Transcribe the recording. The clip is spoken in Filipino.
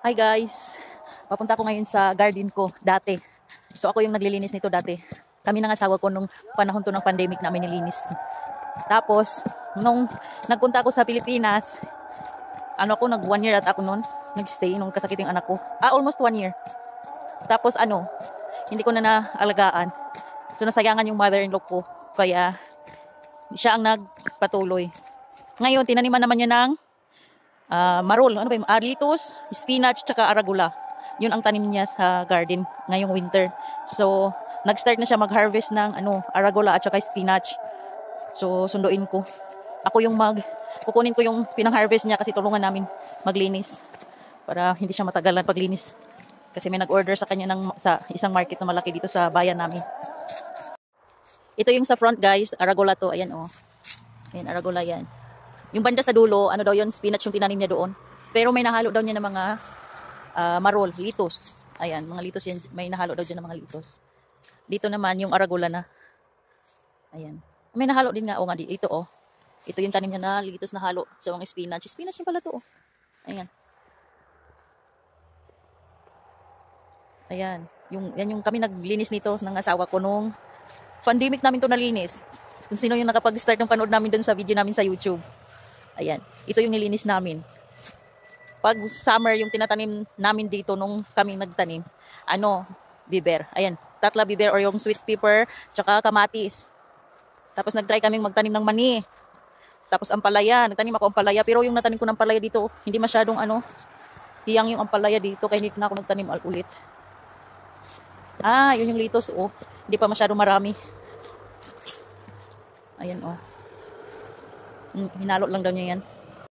Hi guys! Papunta ako ngayon sa garden ko dati. So ako yung naglilinis nito dati. Kami ng asawa ko nung panahon to ng pandemic namin nilinis. Tapos, nung nagpunta ako sa Pilipinas, nag 1 year at ako noon. Nag-stay nung kasakit yung anak ko. Almost 1 year. Tapos hindi ko na naalagaan. So nasayangan yung mother-in-law ko. Kaya siya ang nagpatuloy. Ngayon, tinaniman naman niya ng marul, lettuce, spinach, tsaka arugula. Yun ang tanim niya sa garden ngayong winter. So, nag-start na siya mag-harvest ng arugula at tsaka spinach. So, sunduin ko. Ako yung kukunin ko yung pinang-harvest niya kasi tulungan namin maglinis para hindi siya matagalan paglinis. Kasi may nag-order sa kanya sa isang market na malaki dito sa bayan namin. Ito yung sa front guys, arugula to. Ayan Ayan, arugula yan. Yung banda sa dulo, yun, spinach yung tinanim niya doon. Pero may nahalo daw niya ng mga marol, lettuce. Ayan, mga lettuce yan, may nahalo daw dyan ng mga lettuce. Dito naman yung arugula na. Ayan. May nahalo din nga, ito Ito yung tanim niya na lettuce na halo sa mga spinach. Spinach yung pala to Ayan. Ayan. Yan yung kami naglinis nito ng asawa ko nung pandemic namin to nalinis. Kung sino yung nakapag-start ng panood namin dun sa video namin sa YouTube. Ayan. Ito yung nilinis namin. Pag summer, yung tinatanim namin dito nung kami nagtanim, biber. Ayan. Tatla biber or yung sweet pepper, tsaka kamatis. Tapos nag-try kaming magtanim ng mani. Tapos ampalaya. Nagtanim ako ampalaya. Pero yung natanim ko ng ampalaya dito, hindi masyadong hiyang yung ampalaya dito. Kaya hindi na ako nagtanim ulit. Yun yung lettuce, Hindi pa masyadong marami. Ayan, Hinalo lang daw niya yan.